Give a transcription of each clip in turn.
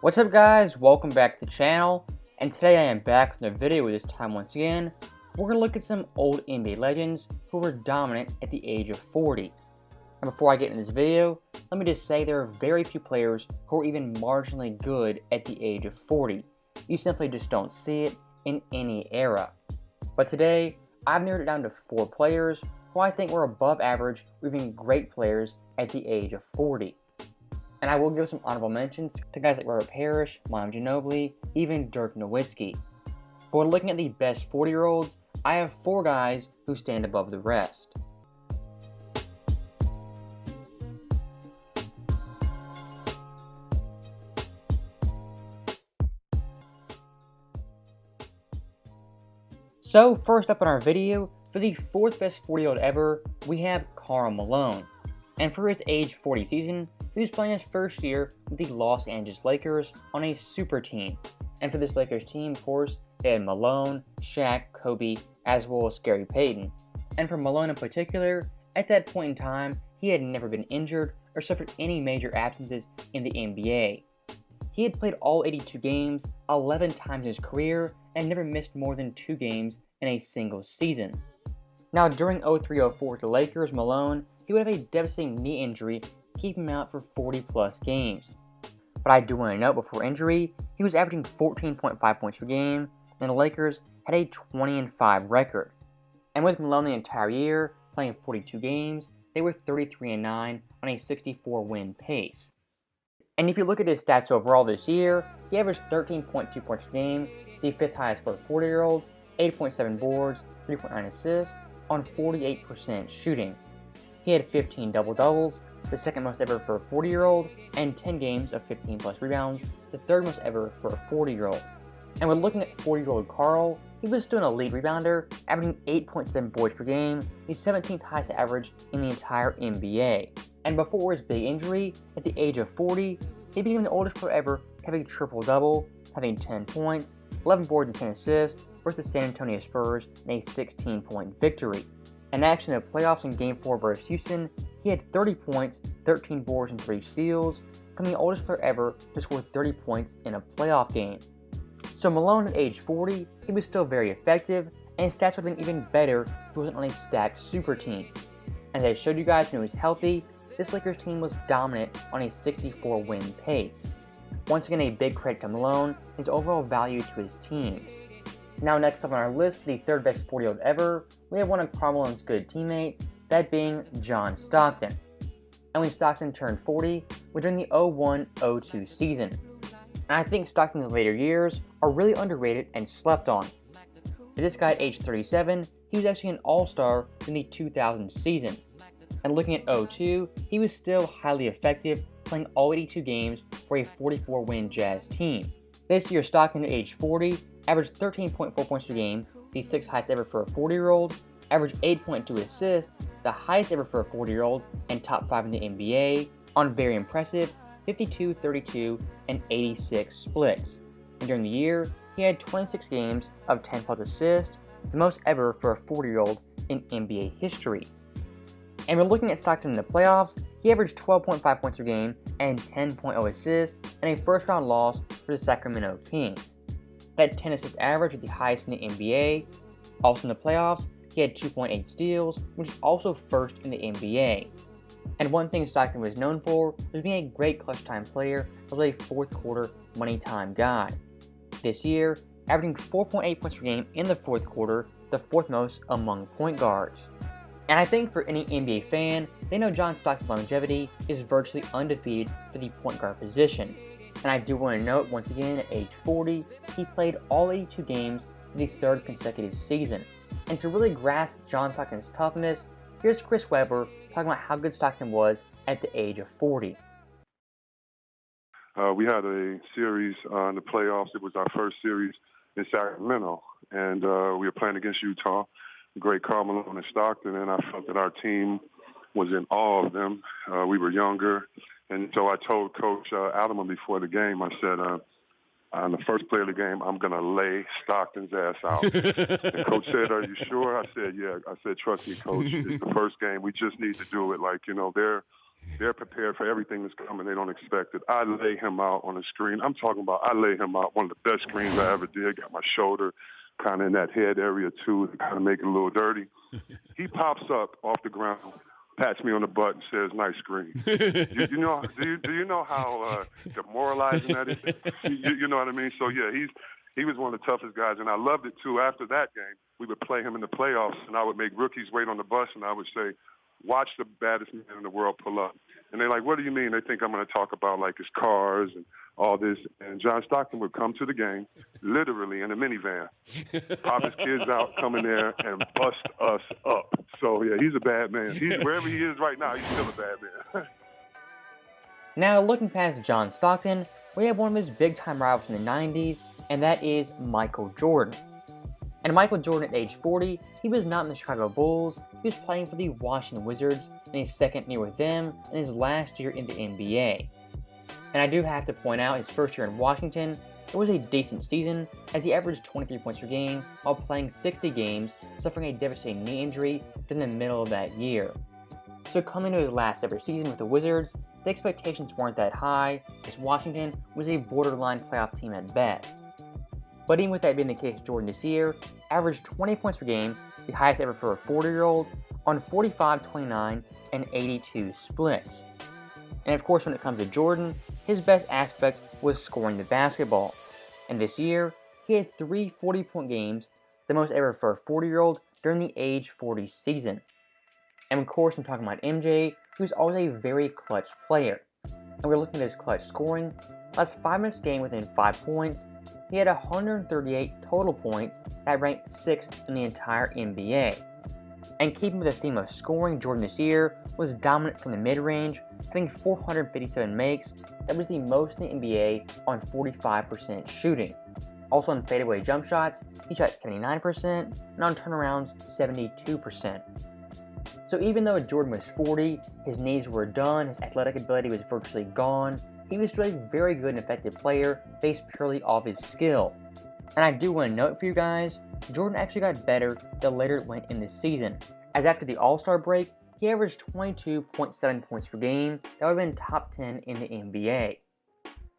What's up guys, welcome back to the channel, and today I am back with another video. This time once again, we're going to look at some old NBA legends who were dominant at the age of 40. And before I get into this video, let me just say there are very few players who are even marginally good at the age of 40. You simply just don't see it in any era. But today, I've narrowed it down to 4 players who I think were above average or even great players at the age of 40. And I will give some honorable mentions to guys like Robert Parrish, Manu Ginobili, even Dirk Nowitzki. But when looking at the best 40-year-olds, I have 4 guys who stand above the rest. So first up in our video, for the 4th best 40-year-old ever, we have Karl Malone. And for his age 40 season, he was playing his first year with the Los Angeles Lakers on a super team. And for this Lakers team, of course, they had Malone, Shaq, Kobe, as well as Gary Payton. And for Malone in particular, at that point in time, he had never been injured or suffered any major absences in the NBA. He had played all 82 games 11 times in his career and never missed more than 2 games in a single season. Now during 03-04 with the Lakers, Malone, he would have a devastating knee injury, keeping him out for 40 plus games. But I do want to note, before injury, he was averaging 14.5 points per game, and the Lakers had a 20-5 record. And with Malone the entire year, playing 42 games, they were 33-9 on a 64-win pace. And if you look at his stats overall this year, he averaged 13.2 points per game, the 5th highest for a 40-year-old, 8.7 boards, 3.9 assists, on 48% shooting. He had 15 double-doubles, the 2nd most ever for a 40-year-old, and 10 games of 15 plus rebounds, the 3rd most ever for a 40-year-old. And when looking at 40-year-old Karl, he was still an elite rebounder, averaging 8.7 boards per game, the 17th highest average in the entire NBA. And before his big injury, at the age of 40, he became the oldest player ever to have a triple-double, having 10 points, 11 boards and 10 assists, versus the San Antonio Spurs in a 16-point victory. And actually in the playoffs in Game 4 versus Houston, he had 30 points, 13 boards, and 3 steals, becoming the oldest player ever to score 30 points in a playoff game. So Malone at age 40, he was still very effective, and his stats would have been even better if he wasn't on a stacked super team. As I showed you guys when he was healthy, this Lakers team was dominant on a 64-win pace. Once again, a big credit to Malone and his overall value to his teams. Now next up on our list for the 3rd best 40-year-old ever, we have one of Karl Malone's good teammates, that being John Stockton. And when Stockton turned 40, was during the 01-02 season. And I think Stockton's later years are really underrated and slept on. For this guy at age 37, he was actually an all-star in the 2000 season. And looking at 02, he was still highly effective, playing all 82 games for a 44-win Jazz team. This year, Stockton at age 40 averaged 13.4 points per game, the 6th highest ever for a 40-year-old, averaged 8.2 assists, the highest ever for a 40-year-old, and top 5 in the NBA, on very impressive 52, 32, and 86 splits. And during the year, he had 26 games of 10 plus assists, the most ever for a 40-year-old in NBA history. And when looking at Stockton in the playoffs, he averaged 12.5 points per game and 10.0 assists in a first-round loss for the Sacramento Kings. That 10 assist average was the highest in the NBA. Also in the playoffs, he had 2.8 steals, which is also first in the NBA. And one thing Stockton was known for was being a great clutch time player as a 4th quarter money time guy. This year, averaging 4.8 points per game in the 4th quarter, the 4th most among point guards. And I think for any NBA fan, they know John Stockton's longevity is virtually undefeated for the point guard position. And I do want to note, once again, at age 40, he played all 82 games for the 3rd consecutive season. And to really grasp John Stockton's toughness, here's Chris Webber talking about how good Stockton was at the age of 40. We had a series in the playoffs. It was our first series in Sacramento, and we were playing against Utah, the great Karl Malone and Stockton, and I felt that our team was in awe of them. We were younger, and so I told Coach Alderman before the game, I said, on the first play of the game, I'm going to lay Stockton's ass out. And Coach said, are you sure? I said, yeah. I said, trust me, Coach. It's the first game. We just need to do it. Like, you know, they're They're prepared for everything that's coming. They don't expect it. I lay him out on the screen. I'm talking about I lay him out, one of the best screens I ever did. Got my shoulder kind of in that head area, too, to kind of make it a little dirty. He pops up off the ground, pats me on the butt, and says, "Nice screen." Do you know how demoralizing that is? You know what I mean? So, yeah, he was one of the toughest guys, and I loved it, too. After that game, we would play him in the playoffs, and I would make rookies wait on the bus, and I would say, "Watch the baddest man in the world pull up." And they're like, "What do you mean?" They think I'm going to talk about, like, his cars and all this. And John Stockton would come to the game, literally in a minivan, pop his kids out, come in there, and bust us up. So, yeah, he's a bad man. Wherever he is right now, he's still a bad man. Now, looking past John Stockton, we have one of his big-time rivals in the 90s, and that is Michael Jordan. And Michael Jordan at age 40, he was not in the Chicago Bulls, he was playing for the Washington Wizards in his second year with them and his last year in the NBA. And I do have to point out his first year in Washington, it was a decent season as he averaged 23 points per game while playing 60 games, suffering a devastating knee injury during the middle of that year. So coming to his last ever season with the Wizards, the expectations weren't that high as Washington was a borderline playoff team at best. But even with that being the case, Jordan this year averaged 20 points per game, the highest ever for a 40-year-old, on 45, 29, and 82 splits. And of course, when it comes to Jordan, his best aspect was scoring the basketball. And this year, he had 3 40-point games, the most ever for a 40-year-old during the age 40 season. And of course, I'm talking about MJ, who's always a very clutch player. And we're looking at his clutch scoring. Last 5 minutes game within 5 points, he had 138 total points that ranked 6th in the entire NBA. And keeping with the theme of scoring, Jordan this year was dominant from the mid-range, having 457 makes. That was the most in the NBA on 45% shooting. Also on fadeaway jump shots, he shot 79%, and on turnarounds, 72%. So even though Jordan was 40, his knees were done, his athletic ability was virtually gone, he was still a very good and effective player based purely off his skill. And I do want to note for you guys, Jordan actually got better the later it went in this season, as after the All-Star break, he averaged 22.7 points per game, that would have been top 10 in the NBA.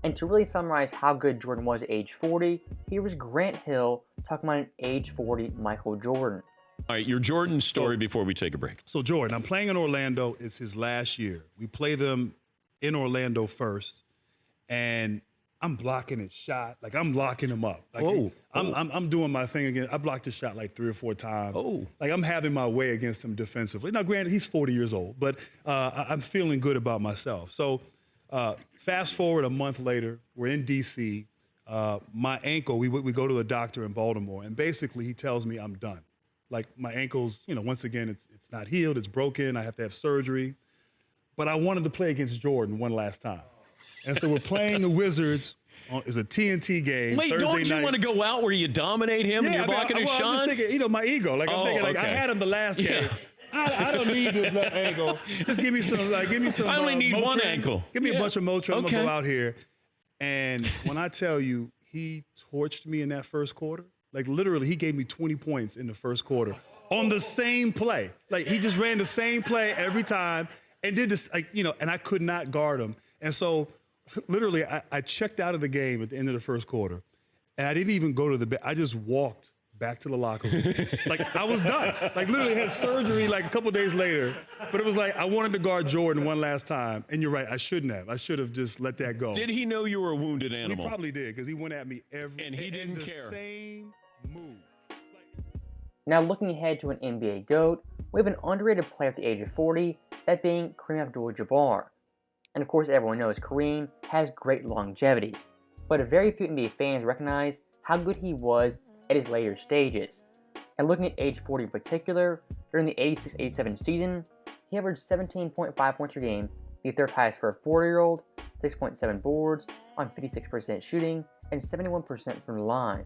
And to really summarize how good Jordan was at age 40, here was Grant Hill talking about an age 40 Michael Jordan. All right, your Jordan story before we take a break. So Jordan, I'm playing in Orlando. It's his last year. We play them in Orlando first, and I'm blocking his shot. Like, I'm locking him up. Like, I'm doing my thing again. I blocked his shot like 3 or 4 times. Like, I'm having my way against him defensively. Now, granted, he's 40 years old, but I'm feeling good about myself. So fast forward a month later, we're in D.C. My ankle, we go to a doctor in Baltimore, and basically he tells me I'm done. Like, my ankle's, once again, it's not healed, it's broken, I have to have surgery. But I wanted to play against Jordan one last time. And so we're playing the Wizards. It's a TNT game. Wait, Thursday don't you night. want to go out where you dominate him and you're blocking his shots? I'm just thinking, my ego. Like, I'm thinking, like, I had him the last game. I don't need this left ankle. Just give me some. I only need Motrin. one ankle. Give me a bunch of Motrin. I'm gonna go out here. And when I tell you, he torched me in that first quarter. Like, literally, he gave me 20 points in the first quarter on the same play. Like, he just ran the same play every time and did this, and I could not guard him. And so, literally, I checked out of the game at the end of the first quarter, and I didn't even go to the bed. I just walked back to the locker room. Like, I was done. Like, literally had surgery like a couple days later, but it was like I wanted to guard Jordan one last time. And you're right, I shouldn't have. I should have just let that go. Did he know you were a wounded animal? He probably did, because he went at me and he didn't the care. Same move. Now looking ahead to an NBA GOAT, we have an underrated player at the age of 40, that being Kareem Abdul-Jabbar. And of course everyone knows Kareem has great longevity, but very few NBA fans recognize how good he was at his later stages. And looking at age 40 in particular, during the 86-87 season, he averaged 17.5 points per game, the 3rd highest for a 40-year-old, 6.7 boards on 56% shooting, and 71% from the line.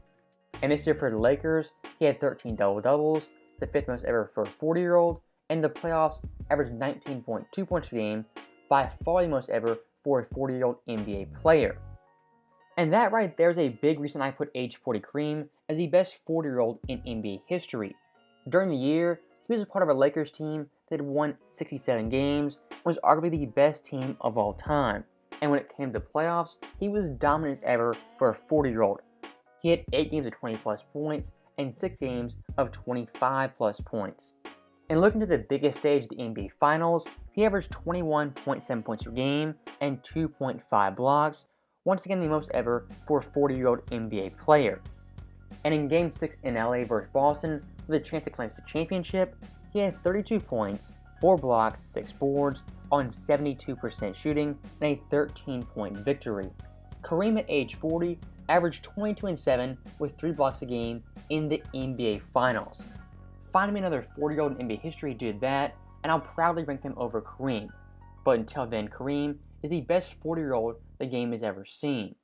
And this year for the Lakers, he had 13 double-doubles, the 5th most ever for a 40-year-old, and in the playoffs averaged 19.2 points per game, by far the most ever for a 40-year-old NBA player. And that right there is a big reason I put age 40 Kareem as the best 40-year-old in NBA history. During the year, he was a part of a Lakers team they had won 67 games and was arguably the best team of all time. And when it came to playoffs, he was dominant as ever for a 40-year-old. He had 8 games of 20 plus points and 6 games of 25 plus points. And looking to the biggest stage, the NBA Finals, he averaged 21.7 points per game and 2.5 blocks, once again the most ever for a 40-year-old NBA player. And in Game 6 in LA versus Boston, with a chance to clinch the championship, he had 32 points, 4 blocks, 6 boards, on 72% shooting, and a 13-point victory. Kareem at age 40 averaged 22-7 with 3 blocks a game in the NBA Finals. Find me another 40-year-old in NBA history who did that, and I'll proudly rank them over Kareem. But until then, Kareem is the best 40-year-old the game has ever seen.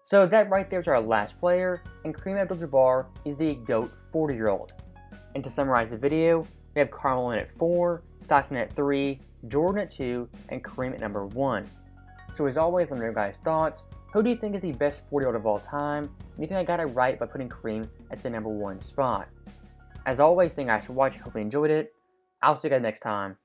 So that right there is our last player, and Kareem Abdul-Jabbar is the GOAT 40-year-old. And to summarize the video, we have Karl Malone at 4, Stockton at 3, Jordan at 2, and Kareem at number 1. So as always, let me know your guys' thoughts. Who do you think is the best 40-year-old of all time? And do you think I got it right by putting Kareem at the number 1 spot? As always, thank you guys for watching. Hope you enjoyed it. I'll see you guys next time.